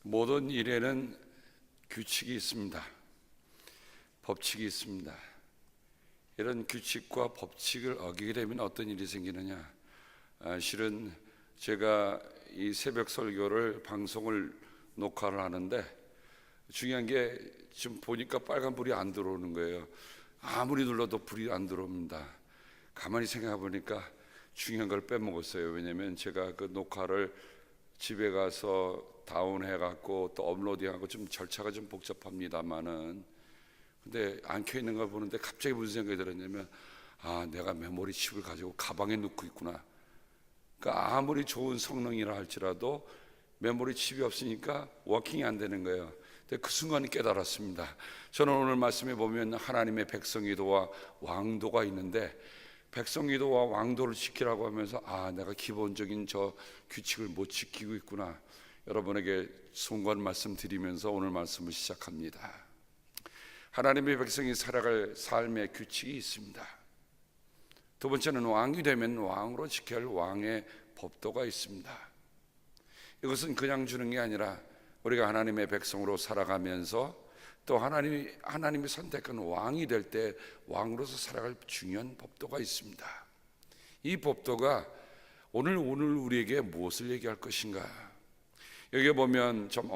모든 일에는 규칙이 있습니다. 법칙이 있습니다. 이런 규칙과 법칙을 어기게 되면 어떤 일이 생기느냐? 실은 제가 이 새벽 설교를 방송을 녹화를 하는데 중요한 게 지금 보니까 빨간불이 안 들어오는 거예요. 아무리 눌러도 불이 안 들어옵니다. 가만히 생각해 보니까 중요한 걸 빼먹었어요. 왜냐면 제가 그 녹화를 집에 가서 다운해 갖고 또 업로드하고 좀 절차가 좀 복잡합니다만은, 근데 안 켜 있는 걸 보는데 갑자기 무슨 생각이 들었냐면, 내가 메모리 칩을 가지고 가방에 넣고 있구나. 그러니까 아무리 좋은 성능이라 할지라도 메모리 칩이 없으니까 워킹이 안 되는 거예요. 근데 그 순간에 깨달았습니다. 저는 오늘 말씀에 보면 하나님의 백성기도와 왕도가 있는데, 백성기도와 왕도를 지키라고 하면서 내가 기본적인 저 규칙을 못 지키고 있구나. 여러분에게 송구한 말씀 드리면서 오늘 말씀을 시작합니다. 하나님의 백성이 살아갈 삶의 규칙이 있습니다. 두 번째는 왕이 되면 왕으로 지켜야 할 왕의 법도가 있습니다. 이것은 그냥 주는 게 아니라 우리가 하나님의 백성으로 살아가면서 또 하나님이 선택한 왕이 될 때 왕으로서 살아갈 중요한 법도가 있습니다. 이 법도가 오늘 우리에게 무엇을 얘기할 것인가? 여기 보면 좀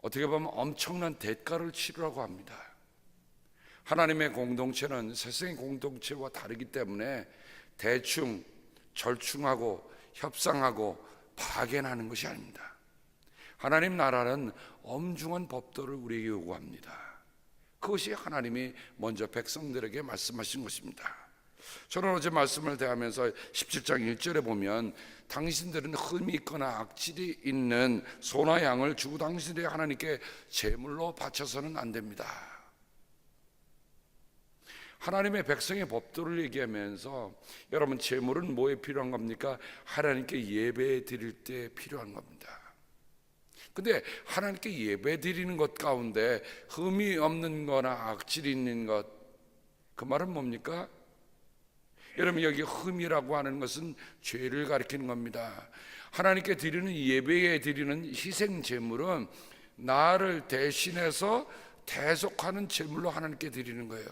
어떻게 보면 엄청난 대가를 치르라고 합니다. 하나님의 공동체는 세상의 공동체와 다르기 때문에 대충 절충하고 협상하고 파견하는 것이 아닙니다. 하나님 나라는 엄중한 법도를 우리에게 요구합니다. 그것이 하나님이 먼저 백성들에게 말씀하신 것입니다. 저는 어제 말씀을 대하면서 17장 1절에 보면 당신들은 흠이 있거나 악질이 있는 소나 양을 주고 당신들이 하나님께 제물로 바쳐서는 안 됩니다. 하나님의 백성의 법도를 얘기하면서, 여러분, 제물은 뭐에 필요한 겁니까? 하나님께 예배 드릴 때 필요한 겁니다. 근데 하나님께 예배 드리는 것 가운데 흠이 없는 거나 악질이 있는 것, 그 말은 뭡니까? 여러분, 여기 흠이라고 하는 것은 죄를 가리키는 겁니다. 하나님께 드리는 예배에 드리는 희생 제물은 나를 대신해서 대속하는 제물로 하나님께 드리는 거예요.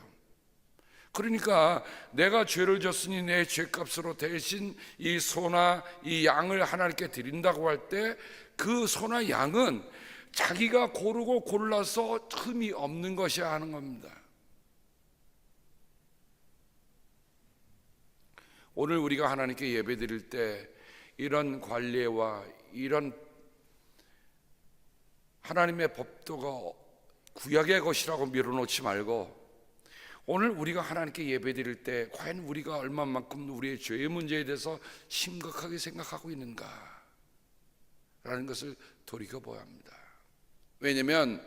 그러니까 내가 죄를 졌으니 내 죄값으로 대신 이 소나 이 양을 하나님께 드린다고 할 때 그 소나 양은 자기가 고르고 골라서 흠이 없는 것이야 하는 겁니다. 오늘 우리가 하나님께 예배 드릴 때 이런 관례와 이런 하나님의 법도가 구약의 것이라고 밀어놓지 말고, 오늘 우리가 하나님께 예배 드릴 때 과연 우리가 얼마만큼 우리의 죄의 문제에 대해서 심각하게 생각하고 있는가 라는 것을 돌이켜봐야 합니다. 왜냐하면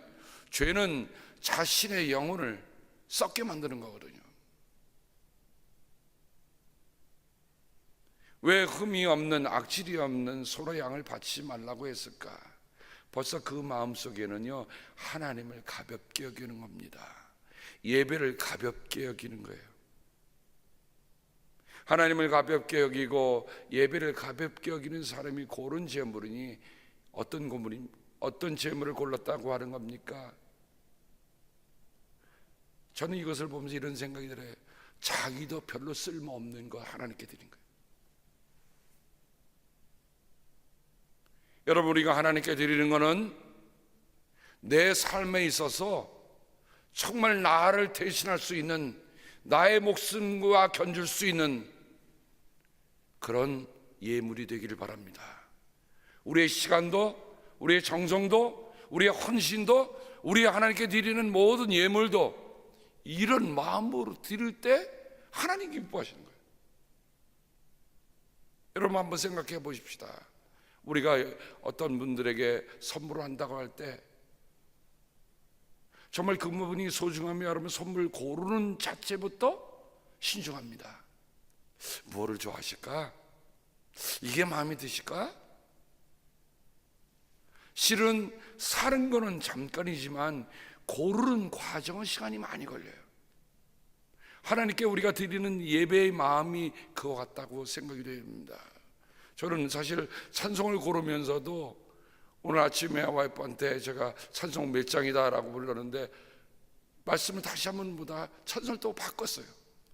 죄는 자신의 영혼을 썩게 만드는 거거든요. 왜 흠이 없는 악질이 없는 소나 양을 바치지 말라고 했을까? 벌써 그 마음속에는요, 하나님을 가볍게 여기는 겁니다. 예배를 가볍게 여기는 거예요. 하나님을 가볍게 여기고 예배를 가볍게 여기는 사람이 고른 제물이니 어떤 제물을 골랐다고 하는 겁니까? 저는 이것을 보면서 이런 생각이 들어요. 자기도 별로 쓸모없는 거 하나님께 드린 거예요. 여러분, 우리가 하나님께 드리는 것은 내 삶에 있어서 정말 나를 대신할 수 있는, 나의 목숨과 견줄 수 있는 그런 예물이 되기를 바랍니다. 우리의 시간도, 우리의 정성도, 우리의 헌신도, 우리 하나님께 드리는 모든 예물도 이런 마음으로 드릴 때 하나님 기뻐하시는 거예요. 여러분, 한번 생각해 보십시다. 우리가 어떤 분들에게 선물을 한다고 할 때 정말 그 부분이 소중하며, 여러분, 선물 고르는 자체부터 신중합니다. 뭐를 좋아하실까? 이게 마음에 드실까? 실은 사는 거는 잠깐이지만 고르는 과정은 시간이 많이 걸려요. 하나님께 우리가 드리는 예배의 마음이 그와 같다고 생각이 됩니다. 저는 사실 찬송을 고르면서도 오늘 아침에 와이프한테 제가 찬송 몇 장이다라고 불렀는데 말씀을 다시 한번 보다 찬송을 또 바꿨어요.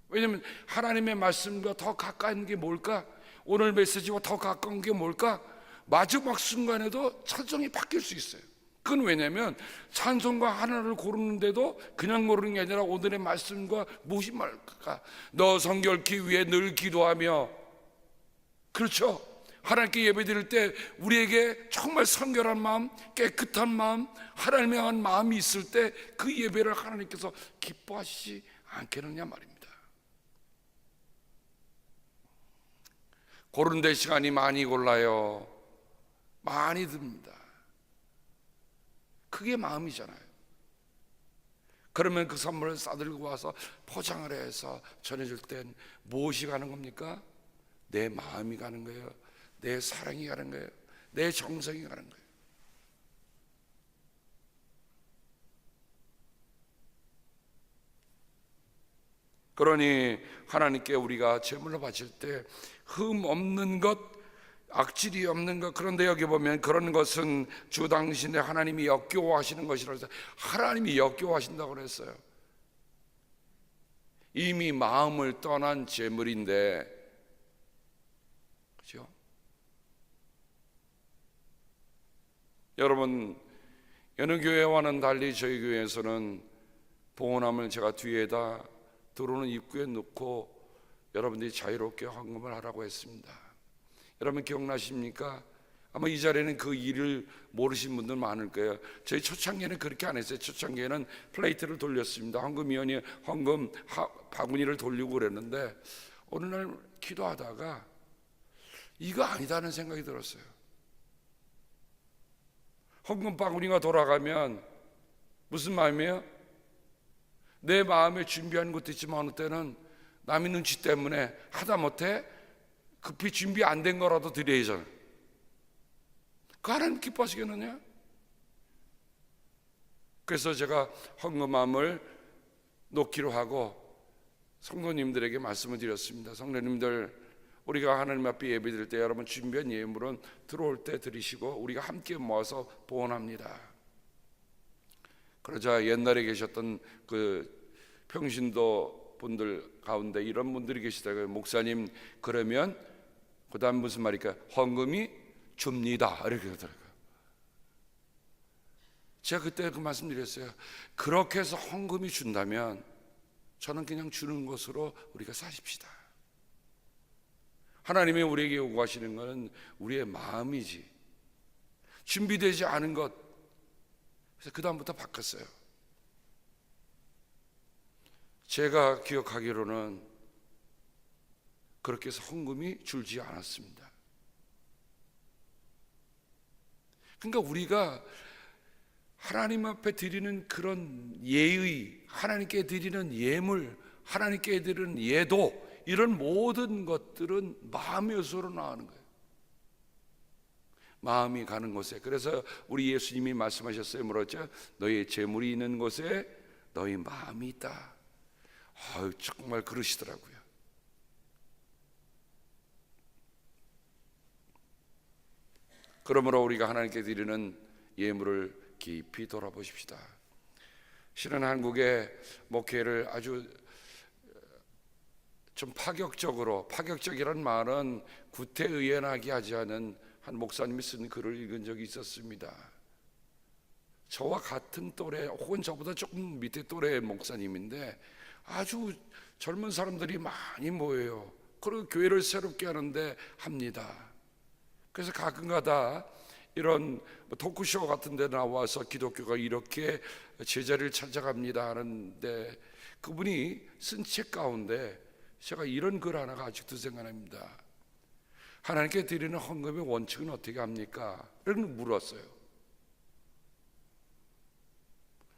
왜냐하면 하나님의 말씀과 더 가까이 있는 게 뭘까? 오늘 메시지와 더 가까운 게 뭘까? 마지막 순간에도 찬송이 바뀔 수 있어요. 그건 왜냐하면 찬송가 하나를 고르는데도 그냥 고르는 게 아니라 오늘의 말씀과 무엇이 말까? 너 성결케 위해 늘 기도하며, 그렇죠? 하나님께 예배드릴 때 우리에게 정말 성결한 마음, 깨끗한 마음, 하나님을 향한 마음이 있을 때 그 예배를 하나님께서 기뻐하시지 않겠느냐 말입니다. 고르는 데 시간이 많이 골라요. 많이 듭니다. 그게 마음이잖아요. 그러면 그 선물을 싸들고 와서 포장을 해서 전해줄 땐 무엇이 가는 겁니까? 내 마음이 가는 거예요. 내 사랑이 가는 거예요. 내 정성이 가는 거예요. 그러니 하나님께 우리가 제물로 바칠 때 흠 없는 것, 악질이 없는 것, 그런데 여기 보면 그런 것은 주 당신의 하나님이 역겨워하시는 것이라고 해서 하나님이 역겨워하신다고 그랬어요. 이미 마음을 떠난 제물인데, 그렇죠? 여러분, 여느 교회와는 달리 저희 교회에서는 봉헌함을 제가 뒤에다 들어오는 입구에 놓고 여러분들이 자유롭게 헌금을 하라고 했습니다. 여러분 기억나십니까? 아마 이 자리에는 그 일을 모르신 분들 많을 거예요. 저희 초창기에는 그렇게 안 했어요. 초창기에는 플레이트를 돌렸습니다. 헌금위원이 헌금 바구니를 돌리고 그랬는데 어느 날 기도하다가 이거 아니다는 생각이 들었어요. 헌금 바구니가 돌아가면 무슨 마음이에요? 내 마음에 준비한 것도 있지만 어느 때는 남의 눈치 때문에 하다못해 급히 준비 안 된 거라도 드려야잖아요. 그 하나님 기뻐하시겠느냐? 그래서 제가 헌금함을 놓기로 하고 성도님들에게 말씀을 드렸습니다. 성도님들, 우리가 하나님 앞에 예배드릴 때 여러분 준비한 예물은 들어올 때 드리시고 우리가 함께 모아서 봉헌합니다. 그러자 옛날에 계셨던 그 평신도 분들 가운데 이런 분들이 계시다고요. 목사님, 그러면 그 다음 무슨 말일까? 헌금이 줍니다, 이렇게 하더라고요. 제가 그때 그 말씀 드렸어요. 그렇게 해서 헌금이 준다면 저는 그냥 주는 것으로 우리가 사십시다. 하나님이 우리에게 요구하시는 것은 우리의 마음이지, 준비되지 않은 것. 그래서 그 다음부터 바꿨어요. 제가 기억하기로는 그렇게 해서 헌금이 줄지 않았습니다. 그러니까 우리가 하나님 앞에 드리는 그런 예의, 하나님께 드리는 예물, 하나님께 드리는 예도, 이런 모든 것들은 마음의 요소로 나오는 거예요. 마음이 가는 곳에. 그래서 우리 예수님이 말씀하셨어요. 뭐랬죠? 너희 재물이 있는 곳에 너희 마음이 있다. 아유, 정말 그러시더라고요. 그러므로 우리가 하나님께 드리는 예물을 깊이 돌아보십시다. 실은 한국의 목회를 아주 좀 파격적이라는 말은 구태의연하게 하지 않은 한 목사님이 쓴 글을 읽은 적이 있었습니다. 저와 같은 또래 혹은 저보다 조금 밑에 또래의 목사님인데 아주 젊은 사람들이 많이 모여요. 그리고 교회를 새롭게 하는데 합니다. 그래서 가끔가다 이런 토크쇼 같은 데 나와서 기독교가 이렇게 제자리를 찾아갑니다 하는데 그분이 쓴 책 가운데 제가 이런 글 하나가 아직도 생각납니다. 하나님께 드리는 헌금의 원칙은 어떻게 합니까? 이렇게 물었어요.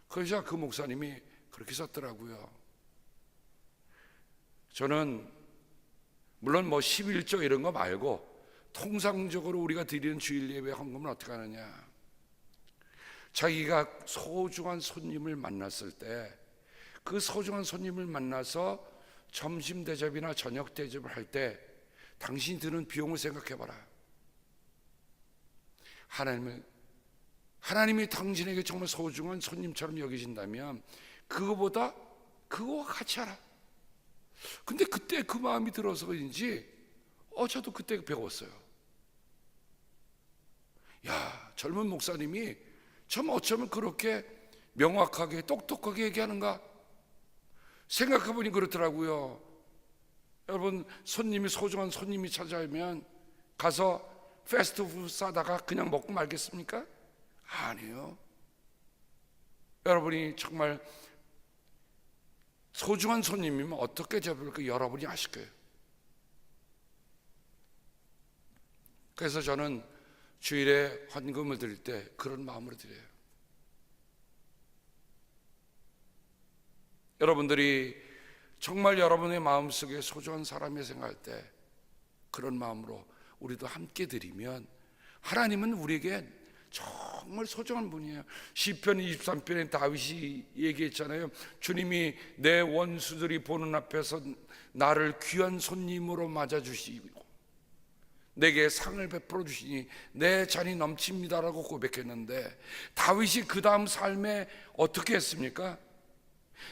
그러자 그 목사님이 그렇게 썼더라고요. 저는 물론 뭐 11조 이런 거 말고 통상적으로 우리가 드리는 주일 예배 헌금은 어떻게 하느냐, 자기가 소중한 손님을 만났을 때 그 소중한 손님을 만나서 점심 대접이나 저녁 대접을 할 때 당신이 드는 비용을 생각해 봐라. 하나님은 하나님이 당신에게 정말 소중한 손님처럼 여기신다면 그거보다 그거와 같이 하라. 근데 그때 그 마음이 들어서인지 저도 그때 배웠어요. 야, 젊은 목사님이 참 어쩌면 그렇게 명확하게 똑똑하게 얘기하는가 생각해보니 그렇더라고요. 여러분, 소중한 손님이 찾아오면 가서 패스트푸드 싸다가 그냥 먹고 말겠습니까? 아니에요. 여러분이 정말 소중한 손님이면 어떻게 잡을까 여러분이 아실 거예요. 그래서 저는 주일에 헌금을 드릴 때 그런 마음으로 드려요. 여러분들이 정말 여러분의 마음속에 소중한 사람이 생각할 때 그런 마음으로 우리도 함께 드리면 하나님은 우리에게 정말 소중한 분이에요. 시편 23편에 다윗이 얘기했잖아요. 주님이 내 원수들이 보는 앞에서 나를 귀한 손님으로 맞아주시고 내게 상을 베풀어 주시니 내 잔이 넘칩니다라고 고백했는데 다윗이 그 다음 삶에 어떻게 했습니까?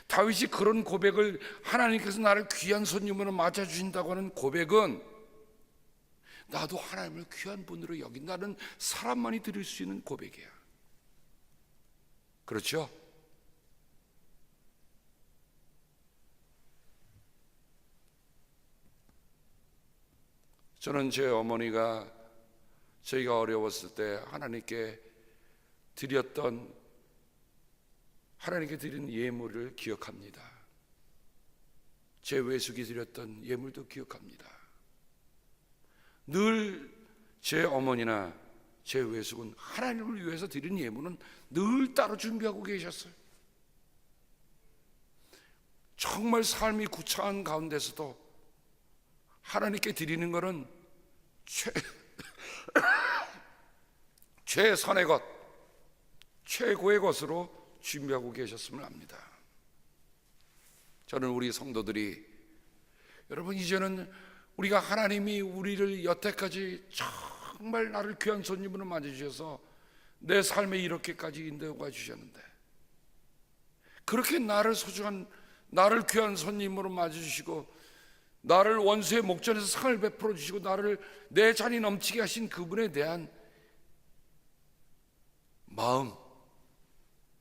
다윗이 그런 고백을, 하나님께서 나를 귀한 손님으로 맞아주신다고 하는 고백은 나도 하나님을 귀한 분으로 여긴다는 사람만이 드릴 수 있는 고백이야. 그렇죠? 저는 제 어머니가 저희가 어려웠을 때 하나님께 드린 예물을 기억합니다. 제 외숙이 드렸던 예물도 기억합니다. 늘 제 어머니나 제 외숙은 하나님을 위해서 드린 예물은 늘 따로 준비하고 계셨어요. 정말 삶이 구차한 가운데서도 하나님께 드리는 것은 최선의 것, 최고의 것으로 준비하고 계셨음을 압니다. 저는 우리 성도들이, 여러분, 이제는 우리가 하나님이 우리를 여태까지 정말 나를 귀한 손님으로 맞아주셔서 내 삶에 이렇게까지 인도해 주셨는데, 그렇게 나를 귀한 손님으로 맞아주시고 나를 원수의 목전에서 상을 베풀어 주시고 나를 내 잔이 넘치게 하신 그분에 대한 마음,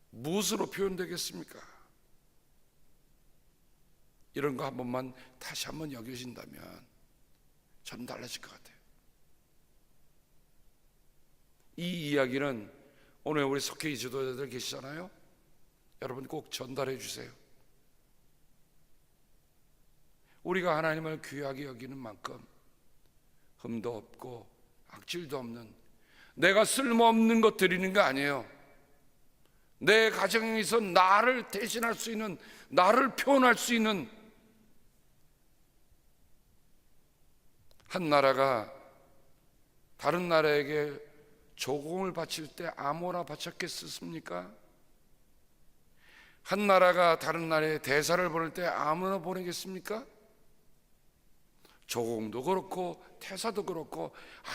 무엇으로 표현되겠습니까? 이런 거 한 번만 다시 한번 여겨진다면 저는 달라질 것 같아요. 이 이야기는 오늘 우리 석회의 지도자들 계시잖아요. 여러분 꼭 전달해 주세요. 우리가 하나님을 귀하게 여기는 만큼 흠도 없고 악질도 없는, 내가 쓸모없는 것 드리는 거 아니에요. 내 가정에서 나를 대신할 수 있는, 나를 표현할 수 있는, 한 나라가 다른 나라에게 조공을 바칠 때 아무나 바쳤겠습니까? 한 나라가 다른 나라에 대사를 보낼 때 아무나 보내겠습니까? 조공도 그렇고 태사도 그렇고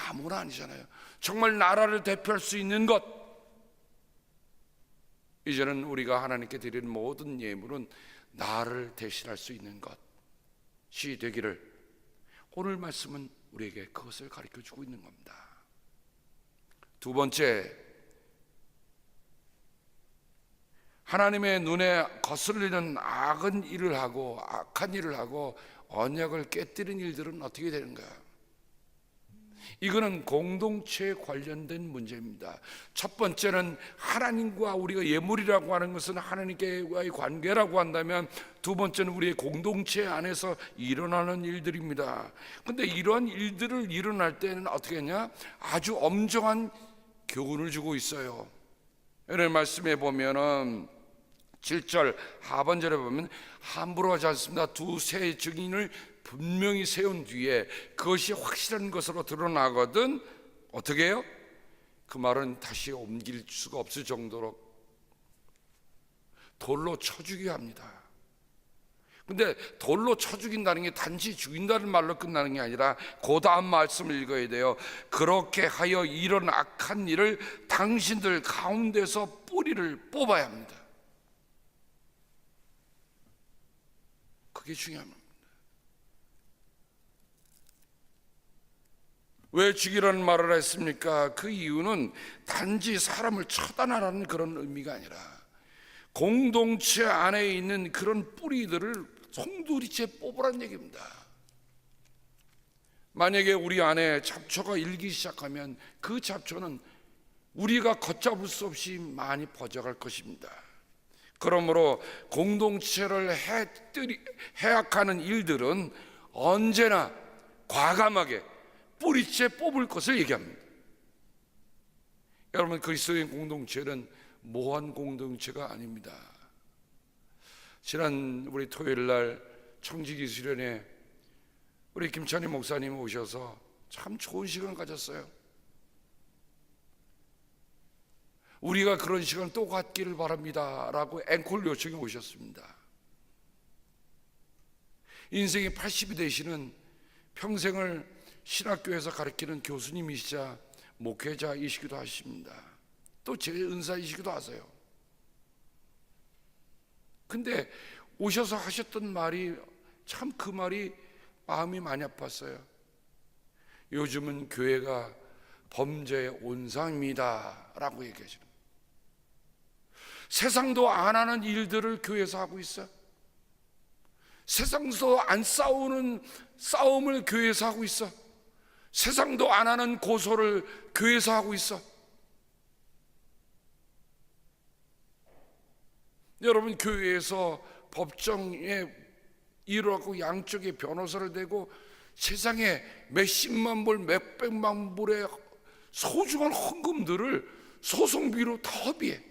아무나 아니잖아요. 정말 나라를 대표할 수 있는 것, 이제는 우리가 하나님께 드리는 모든 예물은 나를 대신할 수 있는 것이 되기를, 오늘 말씀은 우리에게 그것을 가르쳐주고 있는 겁니다. 두 번째, 하나님의 눈에 거슬리는 악한 일을 하고 언약을 깨뜨린 일들은 어떻게 되는가? 이거는 공동체에 관련된 문제입니다. 첫 번째는 하나님과 우리가 예물이라고 하는 것은 하나님과의 관계라고 한다면, 두 번째는 우리의 공동체 안에서 일어나는 일들입니다. 그런데 이런 일들을 일어날 때는 어떻게 하냐? 아주 엄정한 교훈을 주고 있어요. 오늘 말씀에 보면은 7절 하반절에 보면 함부로 하지 않습니다. 두세 증인을 분명히 세운 뒤에 그것이 확실한 것으로 드러나거든 어떻게 해요? 그 말은 다시 옮길 수가 없을 정도로 돌로 쳐 죽여야 합니다. 근데 돌로 쳐 죽인다는 게 단지 죽인다는 말로 끝나는 게 아니라 그 다음 말씀을 읽어야 돼요. 그렇게 하여 이런 악한 일을 당신들 가운데서 뿌리를 뽑아야 합니다. 그게 중요합니다. 왜 죽이라는 말을 했습니까? 그 이유는 단지 사람을 처단하라는 그런 의미가 아니라 공동체 안에 있는 그런 뿌리들을 송두리째 뽑으라는 얘기입니다. 만약에 우리 안에 잡초가 일기 시작하면 그 잡초는 우리가 걷잡을 수 없이 많이 퍼져갈 것입니다. 그러므로 공동체를 해악하는 일들은 언제나 과감하게 뿌리째 뽑을 것을 얘기합니다. 여러분, 그리스도인 공동체는 모한 공동체가 아닙니다. 지난 우리 토요일 날 청지기 수련회 우리 김찬희 목사님 오셔서 참 좋은 시간 가졌어요. 우리가 그런 시간 또 갖기를 바랍니다 라고 앵콜 요청이 오셨습니다. 인생이 80이 되시는 평생을 신학교에서 가르치는 교수님이시자 목회자이시기도 하십니다. 또 제 은사이시기도 하세요. 근데 오셔서 하셨던 말이 참 그 말이 마음이 많이 아팠어요. 요즘은 교회가 범죄의 온상입니다 라고 얘기하시는 거예요. 세상도 안 하는 일들을 교회에서 하고 있어. 세상도 안 싸우는 싸움을 교회에서 하고 있어. 세상도 안 하는 고소를 교회에서 하고 있어. 여러분, 교회에서 법정에 이르고 양쪽에 변호사를 대고 세상에 몇십만 불 몇백만 불의 소중한 헌금들을 소송비로 다 허비해.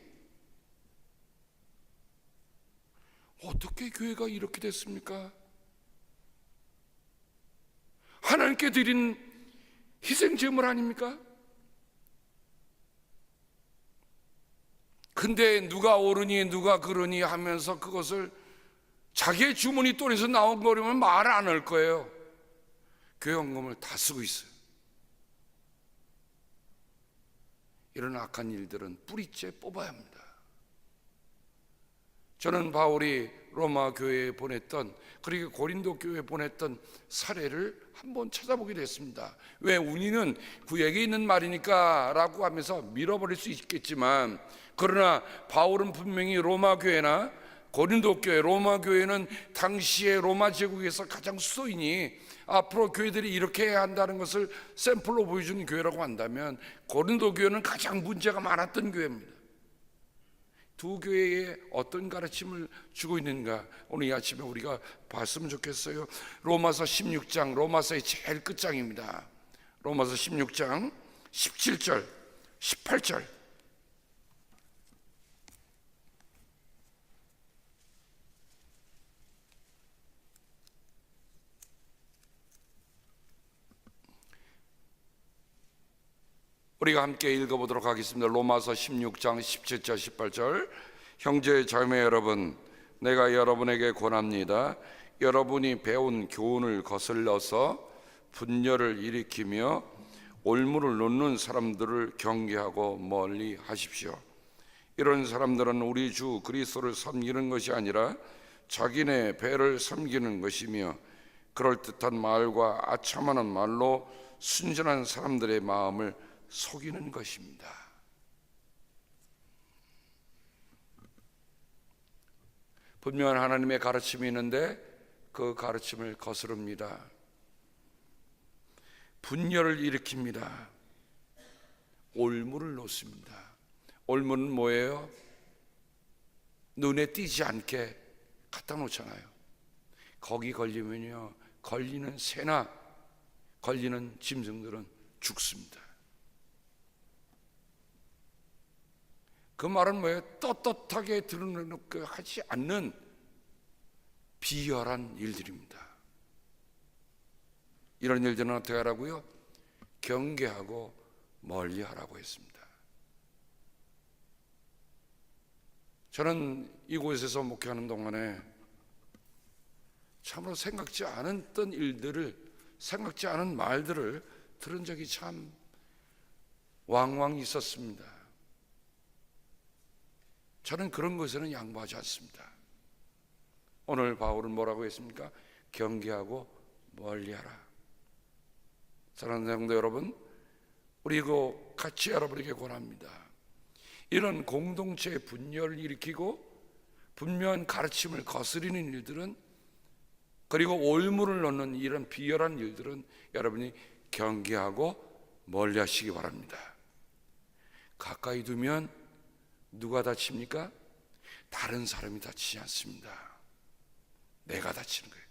어떻게 교회가 이렇게 됐습니까? 하나님께 드린 희생제물 아닙니까? 근데 누가 옳으니 누가 그러니 하면서 그것을 자기의 주머니 돈에서 나온 거라면 말을 안 할 거예요. 교회 헌금을 다 쓰고 있어요. 이런 악한 일들은 뿌리째 뽑아야 합니다. 저는 바울이 로마 교회에 보냈던, 그리고 고린도 교회에 보냈던 사례를 한번 찾아보게 됐습니다. 왜? 우리는 구약에 있는 말이니까 라고 하면서 밀어버릴 수 있겠지만, 그러나 바울은 분명히 로마 교회나 고린도 교회, 로마 교회는 당시에 로마 제국에서 가장 수도이니 앞으로 교회들이 이렇게 해야 한다는 것을 샘플로 보여주는 교회라고 한다면, 고린도 교회는 가장 문제가 많았던 교회입니다. 두 교회에 어떤 가르침을 주고 있는가, 오늘 이 아침에 우리가 봤으면 좋겠어요. 로마서 16장, 로마서의 제일 끝장입니다. 로마서 16장 17절 18절. 우리가 함께 읽어보도록 하겠습니다. 로마서 16장 17절 18절. 형제 자매 여러분, 내가 여러분에게 권합니다. 여러분이 배운 교훈을 거슬러서 분열을 일으키며 올무를 놓는 사람들을 경계하고 멀리 하십시오. 이런 사람들은 우리 주 그리스도를 섬기는 것이 아니라 자기네 배를 섬기는 것이며, 그럴듯한 말과 아첨하는 말로 순전한 사람들의 마음을 속이는 것입니다. 분명한 하나님의 가르침이 있는데 그 가르침을 거스릅니다. 분열을 일으킵니다. 올무를 놓습니다. 올무는 뭐예요? 눈에 띄지 않게 갖다 놓잖아요. 거기 걸리면요, 걸리는 새나 걸리는 짐승들은 죽습니다. 그 말은 뭐예요? 떳떳하게 드러내놓게 하지 않는 비열한 일들입니다. 이런 일들은 어떻게 하라고요? 경계하고 멀리 하라고 했습니다. 저는 이곳에서 목회하는 동안에 참으로 생각지 않았던 일들을, 생각지 않은 말들을 들은 적이 참 왕왕 있었습니다. 저는 그런 것에는 양보하지 않습니다. 오늘 바울은 뭐라고 했습니까? 경계하고 멀리하라. 사랑하는 성도 여러분, 우리고 같이 여러분에게 권합니다. 이런 공동체의 분열을 일으키고 분명한 가르침을 거스리는 일들은, 그리고 올무를 넣는 이런 비열한 일들은 여러분이 경계하고 멀리하시기 바랍니다. 가까이 두면 누가 다칩니까? 다른 사람이 다치지 않습니다. 내가 다치는 거예요.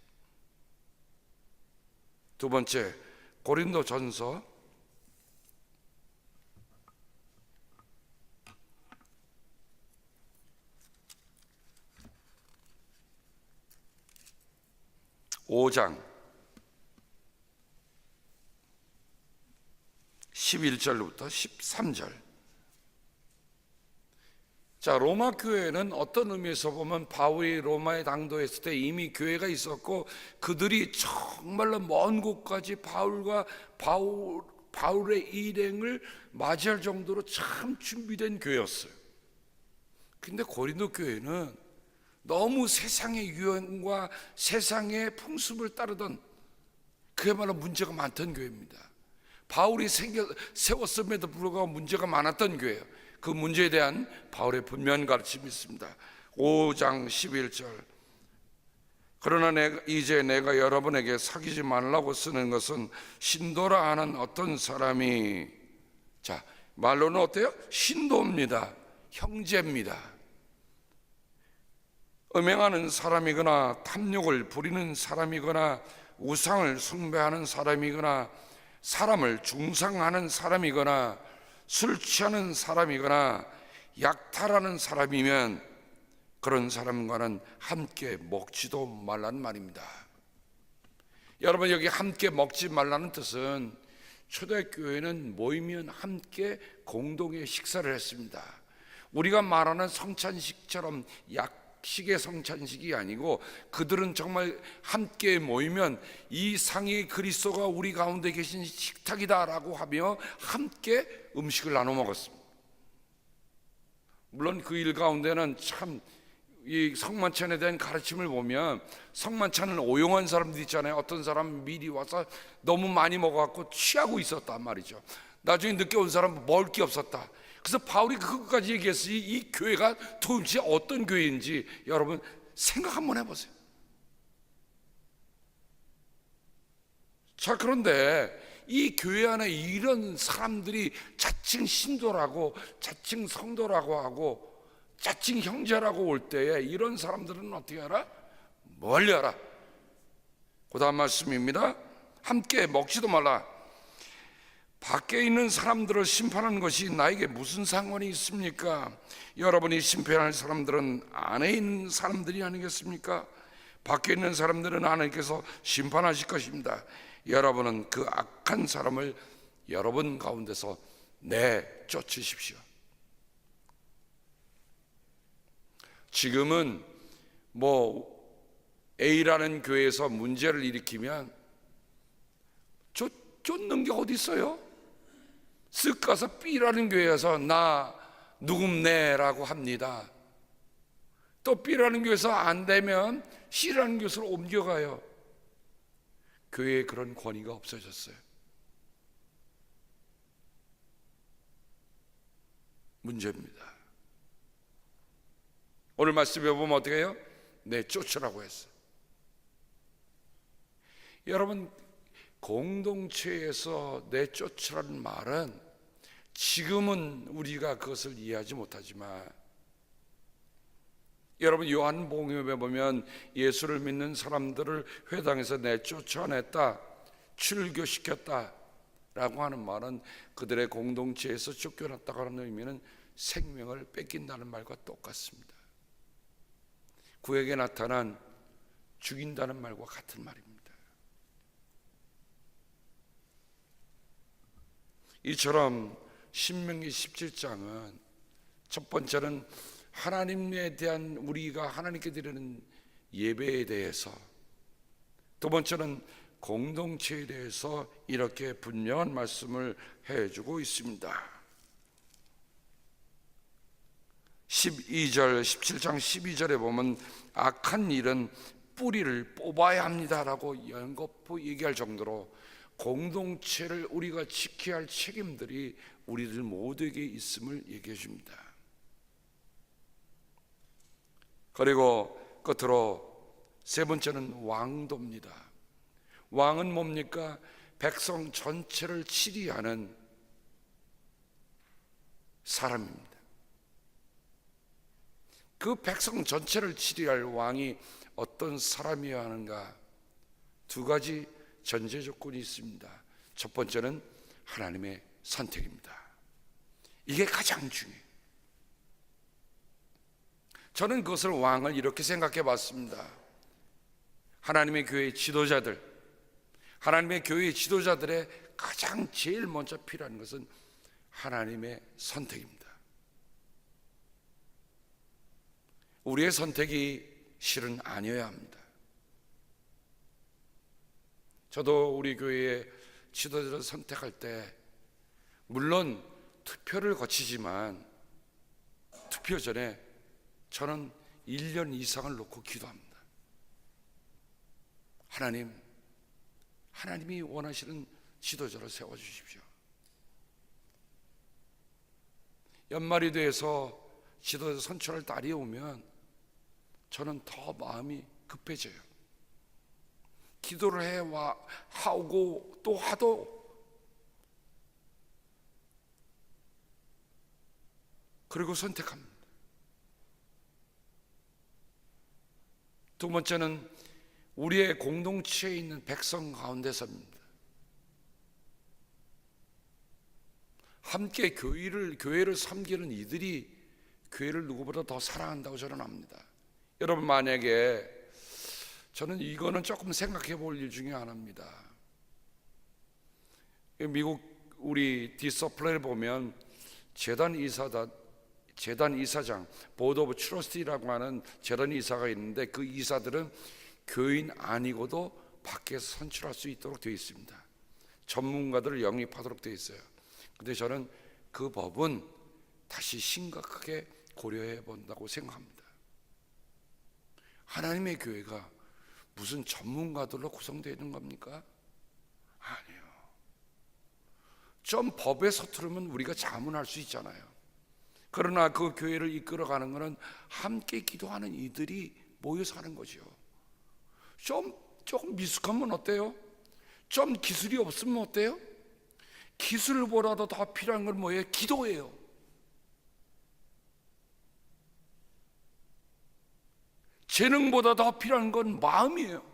두 번째, 고린도전서 5장 11절부터 13절. 자, 로마 교회는 어떤 의미에서 보면 바울이 로마에 당도했을 때 이미 교회가 있었고, 그들이 정말로 먼 곳까지 바울의 일행을 맞이할 정도로 참 준비된 교회였어요. 근데 고린도 교회는 너무 세상의 유행과 세상의 풍습을 따르던, 그야말로 문제가 많던 교회입니다. 바울이 세웠음에도 불구하고 문제가 많았던 교회예요. 그 문제에 대한 바울의 분명한 가르침이 있습니다. 5장 11절. 그러나 이제 내가 여러분에게 사귀지 말라고 쓰는 것은 신도라 하는 어떤 사람이, 자, 말로는 어때요? 신도입니다. 형제입니다. 음행하는 사람이거나 탐욕을 부리는 사람이거나 우상을 숭배하는 사람이거나 사람을 중상하는 사람이거나 술 취하는 사람이거나 약탈하는 사람이면 그런 사람과는 함께 먹지도 말라는 말입니다. 여러분, 여기 함께 먹지 말라는 뜻은 초대교회는 모이면 함께 공동의 식사를 했습니다. 우리가 말하는 성찬식처럼 약식의 성찬식이 아니고, 그들은 정말 함께 모이면 이 상이 그리스도가 우리 가운데 계신 식탁이다라고 하며 함께 음식을 나눠 먹었습니다. 물론 그 일 가운데는 참 이 성만찬에 대한 가르침을 보면, 성만찬은 오용한 사람들 있잖아요. 어떤 사람은 미리 와서 너무 많이 먹어갖고 취하고 있었단 말이죠. 나중에 늦게 온 사람은 먹을 게 없었다. 그래서 바울이 그것까지 얘기했으니 이 교회가 도대체 어떤 교회인지 여러분 생각 한번 해보세요. 자, 그런데 이 교회 안에 이런 사람들이 자칭 신도라고, 자칭 성도라고 하고, 자칭 형제라고 올 때에 이런 사람들은 어떻게 하라? 멀리하라. 그 다음 말씀입니다. 함께 먹지도 말라. 밖에 있는 사람들을 심판하는 것이 나에게 무슨 상관이 있습니까? 여러분이 심판할 사람들은 안에 있는 사람들이 아니겠습니까? 밖에 있는 사람들은 하나님께서 심판하실 것입니다. 여러분은 그 악한 사람을 여러분 가운데서 내쫓으십시오. 지금은 A라는 교회에서 문제를 일으키면 쫓는 게 어디 있어요? 쓱 가서 B라는 교회에서 나 누굽네라고 합니다. 또 B라는 교회에서 안 되면 C라는 교회로 옮겨가요. 교회에 그런 권위가 없어졌어요. 문제입니다. 오늘 말씀에 보면 어떻게 해요? 내쫓으라고 했어요. 여러분, 공동체에서 내쫓으라는 말은 지금은 우리가 그것을 이해하지 못하지만, 여러분 요한복음에 보면 예수를 믿는 사람들을 회당에서 내쫓아냈다, 출교시켰다 라고 하는 말은 그들의 공동체에서 쫓겨났다고 하는 의미는 생명을 뺏긴다는 말과 똑같습니다. 구약에 나타난 죽인다는 말과 같은 말입니다. 이처럼 신명기 17장은 첫 번째는 하나님에 대한 우리가 하나님께 드리는 예배에 대해서, 두 번째는 공동체에 대해서 이렇게 분명한 말씀을 해주고 있습니다. 12절 17장 12절에 보면 악한 일은 뿌리를 뽑아야 합니다라고 연거푸 얘기할 정도로 공동체를 우리가 지켜야 할 책임들이 우리들 모두에게 있음을 얘기해 줍니다. 그리고 끝으로 세 번째는 왕도입니다. 왕은 뭡니까? 백성 전체를 치리하는 사람입니다. 그 백성 전체를 치리할 왕이 어떤 사람이어야 하는가? 두 가지 전제 조건이 있습니다. 첫 번째는 하나님의 선택입니다. 이게 가장 중요해요. 저는 그것을 왕을 이렇게 생각해 봤습니다. 하나님의 교회의 지도자들, 하나님의 교회의 지도자들의 가장 제일 먼저 필요한 것은 하나님의 선택입니다. 우리의 선택이 실은 아니어야 합니다. 저도 우리 교회의 지도자를 선택할 때 물론 투표를 거치지만 투표 전에 저는 1년 이상을 놓고 기도합니다. 하나님이 원하시는 지도자를 세워주십시오. 연말이 돼서 지도자 선출할 날이 오면 저는 더 마음이 급해져요. 기도를 하고 또 하도 그리고 선택합니다. 두 번째는 우리의 공동체에 있는 백성 가운데서입니다. 함께 교회를 섬기는 이들이 교회를 누구보다 더 사랑한다고 저는 압니다. 여러분, 만약에 저는 이거는 조금 생각해 볼 일 중에 하나입니다. 미국 우리 디서플레를 보면 재단 이사장, 보드 오브 트러스티라고 하는 재단 이사가 있는데 그 이사들은 교인 아니고도 밖에서 선출할 수 있도록 되어 있습니다. 전문가들을 영입하도록 되어 있어요. 근데 저는 그 법은 다시 심각하게 고려해 본다고 생각합니다. 하나님의 교회가 무슨 전문가들로 구성되어 있는 겁니까? 아니요. 좀 법에 서투르면 우리가 자문할 수 있잖아요. 그러나 그 교회를 이끌어가는 것은 함께 기도하는 이들이 모여서 하는 거죠. 조금 미숙하면 어때요? 좀 기술이 없으면 어때요? 기술보다도 더 필요한 건 뭐예요? 기도예요. 재능보다 더 필요한 건 마음이에요.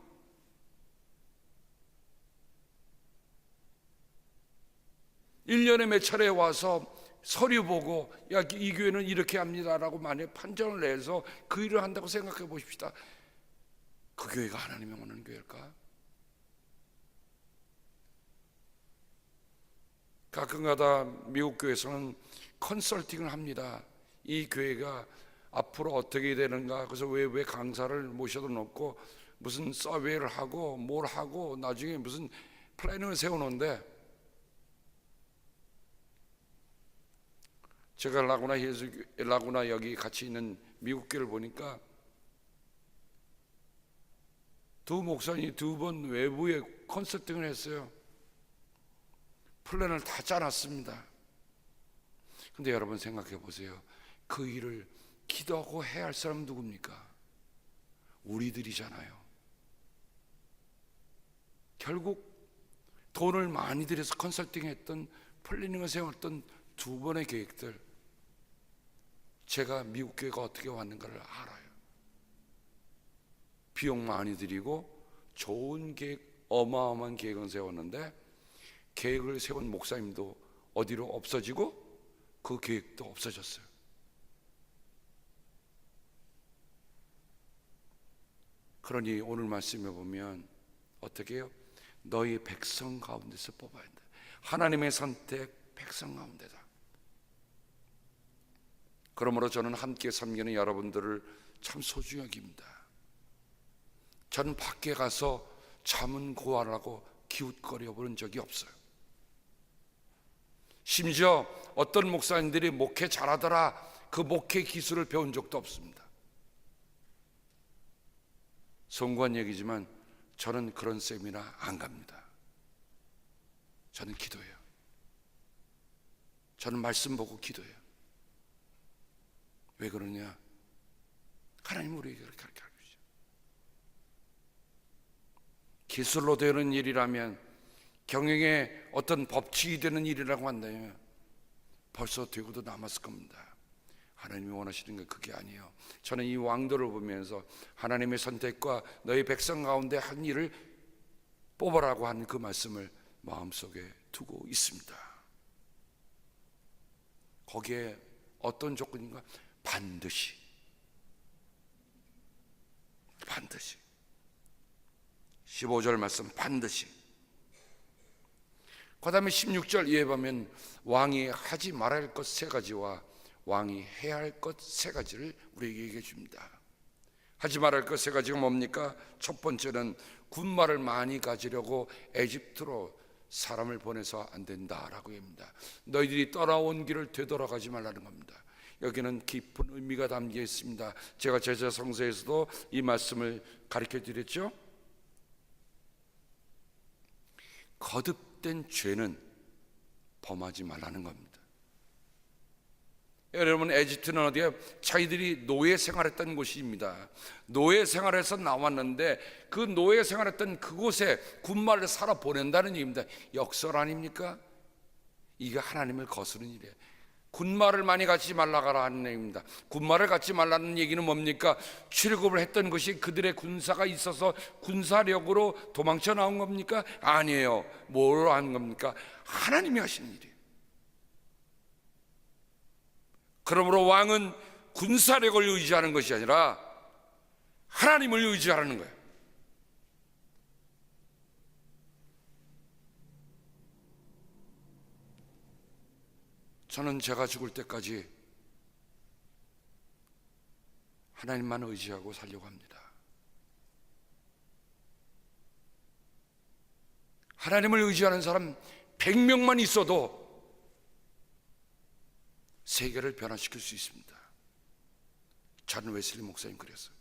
일년에 몇 차례 와서 서류 보고 이 교회는 이렇게 합니다라고 만약 판정을 내서 그 일을 한다고 생각해 보십시다. 그 교회가 하나님이 원하는 교회일까? 가끔가다 미국 교회에서는 컨설팅을 합니다. 이 교회가 앞으로 어떻게 되는가, 그래서 왜 강사를 모셔도 놓고 무슨 서베이를 하고 뭘 하고 나중에 무슨 플래닝을 세우는데, 제가 라구나 여기 같이 있는 미국 교회를 보니까 두 목사님이 2번 외부에 컨설팅을 했어요. 플랜을 다 짜놨습니다. 근데 여러분 생각해 보세요. 그 일을 기도하고 해야 할 사람은 누굽니까? 우리들이잖아요. 결국 돈을 많이 들여서 컨설팅했던, 플래닝을 세웠던 2번의 계획들, 제가 미국 교회가 어떻게 왔는가를 알아요. 비용 많이 들이고 좋은 계획, 어마어마한 계획을 세웠는데 계획을 세운 목사님도 어디로 없어지고 그 계획도 없어졌어요. 그러니 오늘 말씀에 보면 어떻게 해요? 너희 백성 가운데서 뽑아야 한다. 하나님의 선택, 백성 가운데다. 그러므로 저는 함께 섬기는 여러분들을 참 소중히 여깁니다. 저는 밖에 가서 자문 고하라고 기웃거려 보는 적이 없어요. 심지어 어떤 목사님들이 목회 잘하더라, 그 목회 기술을 배운 적도 없습니다. 송구한 얘기지만 저는 그런 세미나 안 갑니다. 저는 기도해요. 저는 말씀 보고 기도해요. 왜 그러냐? 하나님 우리에게 그렇게 알려주죠. 기술로 되는 일이라면, 경영에 어떤 법칙이 되는 일이라고 한다면 벌써 되고도 남았을 겁니다. 하나님이 원하시는 건 그게 아니에요. 저는 이 왕도를 보면서 하나님의 선택과 너희 백성 가운데 한 일을 뽑아라고 한 그 말씀을 마음속에 두고 있습니다. 거기에 어떤 조건인가? 반드시 15절 말씀, 반드시. 그 다음에 16절 이에 보면 왕이 하지 말아야 할 것 세 가지와 왕이 해야 할 것 세 가지를 우리에게 얘기해 줍니다. 하지 말아야 할 것 세 가지가 뭡니까? 첫 번째는 군말을 많이 가지려고 에집트로 사람을 보내서 안 된다라고 합니다. 너희들이 떠나온 길을 되돌아가지 말라는 겁니다. 여기는 깊은 의미가 담겨 있습니다. 제가 제자성서에서도 이 말씀을 가르쳐 드렸죠. 거듭된 죄는 범하지 말라는 겁니다. 여러분, 에집트는 어디에? 자기들이 노예 생활했던 곳입니다. 노예 생활에서 나왔는데 그 노예 생활했던 그곳에 군말을 살아 보낸다는 얘기입니다. 역설 아닙니까? 이게 하나님을 거스르는 일이에요. 군말을 많이 갖지 말라가라 하는 얘기입니다. 군말을 갖지 말라는 얘기는 뭡니까? 출애굽을 했던 것이 그들의 군사가 있어서 군사력으로 도망쳐 나온 겁니까? 아니에요. 뭐로 한 겁니까? 하나님이 하시는 일이에요. 그러므로 왕은 군사력을 의지하는 것이 아니라 하나님을 의지하는 거예요. 저는 제가 죽을 때까지 하나님만 의지하고 살려고 합니다. 하나님을 의지하는 사람 100명만 있어도 세계를 변화시킬 수 있습니다. 존 웨슬리 목사님 그랬어요.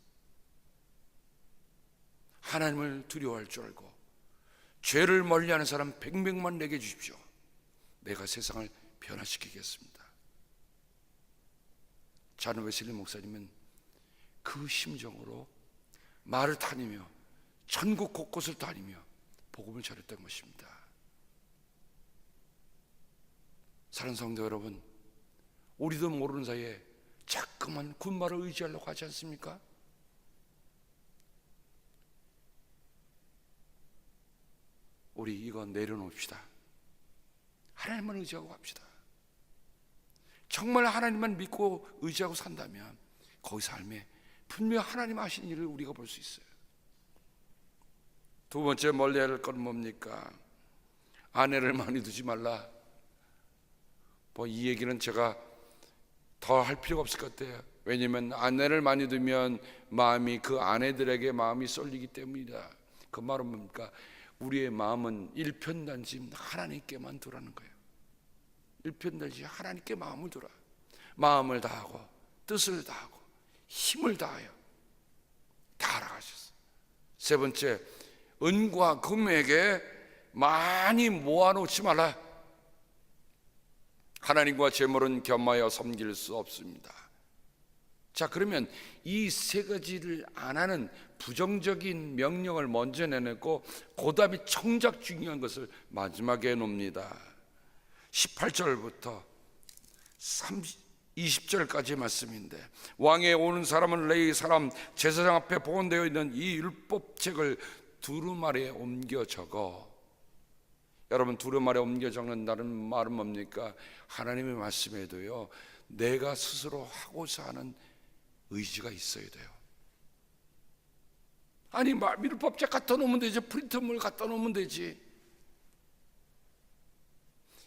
하나님을 두려워할 줄 알고 죄를 멀리하는 사람 100명만 내게 주십시오. 내가 세상을 변화시키겠습니다. 존 웨슬리 목사님은 그 심정으로 말을 다니며 전국 곳곳을 다니며 복음을 전했던 것입니다. 사랑하는 성도 여러분, 우리도 모르는 사이에 자꾸만 군말을 의지하려고 하지 않습니까? 우리 이거 내려놓읍시다. 하나님만 의지하고 갑시다. 정말 하나님만 믿고 의지하고 산다면 거기 삶에 분명 하나님 하신 일을 우리가 볼 수 있어요. 두 번째 멀리해야 할 건 뭡니까? 아내를 많이 두지 말라. 이 얘기는 제가 더 할 필요가 없을 것 같아요. 왜냐하면 아내를 많이 두면 마음이, 그 아내들에게 마음이 쏠리기 때문이다. 그 말은 뭡니까? 우리의 마음은 일편단심 하나님께만 두라는 거예요. 일편단심 하나님께 마음을 두라. 마음을 다하고 뜻을 다하고 힘을 다하여 다 알아가셨어요. 세 번째, 은과 금에게 많이 모아놓지 말라. 하나님과 재물은 겸하여 섬길 수 없습니다. 자, 그러면 이 세 가지를 안 하는 부정적인 명령을 먼저 내놓고 그 다음에 정작 중요한 것을 마지막에 해놓습니다. 18절부터 20절까지 말씀인데, 왕에 오는 사람은 레위 사람 제사장 앞에 보관되어 있는 이 율법책을 두루마리에 옮겨 적어. 여러분, 두루마리에 옮겨 적는다는 말은 뭡니까? 하나님의 말씀에도요, 내가 스스로 하고자 하는 의지가 있어야 돼요. 아니, 율법책 갖다 놓으면 되지, 프린트물 갖다 놓으면 되지.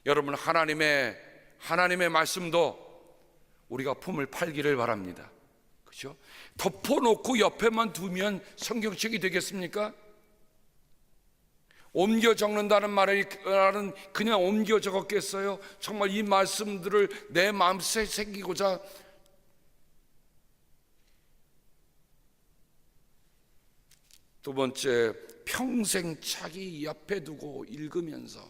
여러분, 하나님의 말씀도 우리가 품을 팔기를 바랍니다. 그렇죠? 덮어놓고 옆에만 두면 성경책이 되겠습니까? 옮겨 적는다는 말은 그냥 옮겨 적었겠어요? 정말 이 말씀들을 내 마음속에 새기고자 두 번째, 평생 자기 옆에 두고 읽으면서.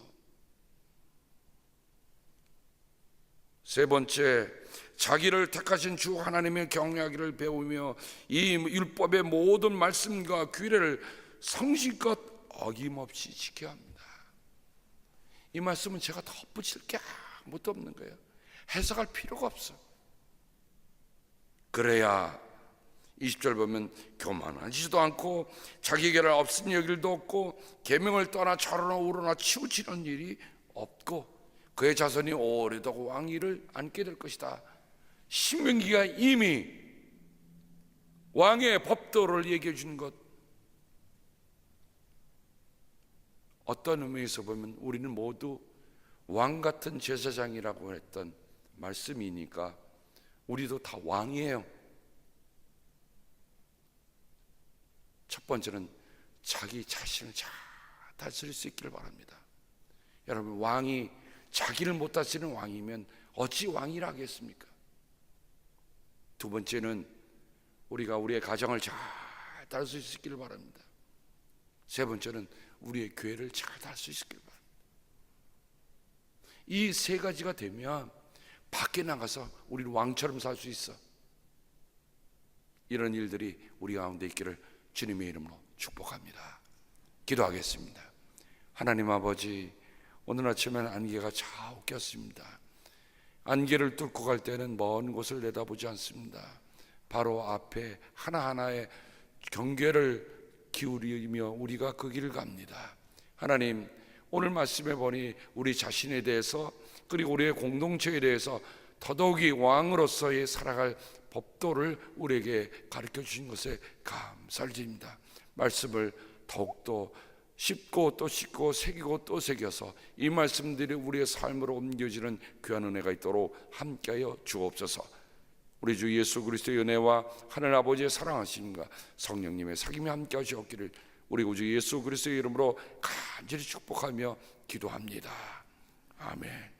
세 번째, 자기를 택하신 주 하나님의 경외하기를 배우며 이 율법의 모든 말씀과 규례를 성실껏 어김없이 지켜야 합니다. 이 말씀은 제가 덧붙일 게 아무것도 없는 거예요. 해석할 필요가 없어. 그래야 20절 보면 교만하지도 않고 자기계를 없은 여길도 없고 계명을 떠나 좌로나 우로나 치우치는 일이 없고 그의 자손이 오래도록 왕위를 앉게 될 것이다. 신명기가 이미 왕의 법도를 얘기해 주는 것, 어떤 의미에서 보면 우리는 모두 왕 같은 제사장이라고 했던 말씀이니까 우리도 다 왕이에요. 첫 번째는 자기 자신을 잘 다스릴 수 있기를 바랍니다. 여러분, 왕이 자기를 못 다스리는 왕이면 어찌 왕이라 하겠습니까? 두 번째는 우리가 우리의 가정을 잘 다스릴 수 있기를 바랍니다. 세 번째는 우리의 교회를 잘 다스릴 수 있기를 바랍니다. 이 세 가지가 되면 밖에 나가서 우리는 왕처럼 살 수 있어. 이런 일들이 우리 가운데 있기를 주님의 이름으로 축복합니다. 기도하겠습니다. 하나님 아버지, 오늘 아침에는 안개가 자욱 꼈습니다. 안개를 뚫고 갈 때는 먼 곳을 내다보지 않습니다. 바로 앞에 하나하나의 경계를 기울이며 우리가 그 길을 갑니다. 하나님, 오늘 말씀해 보니 우리 자신에 대해서 그리고 우리의 공동체에 대해서 더더욱이 왕으로서의 살아갈 법도를 우리에게 가르쳐 주신 것에 감사를 드립니다. 말씀을 더욱더 씹고 또 씹고 새기고 또 새겨서 이 말씀들이 우리의 삶으로 옮겨지는 귀한 은혜가 있도록 함께하여 주옵소서. 우리 주 예수 그리스도의 은혜와 하늘 아버지의 사랑하심과 성령님의 사귐이 함께 하시옵기를 우리 구주 예수 그리스도의 이름으로 간절히 축복하며 기도합니다. 아멘.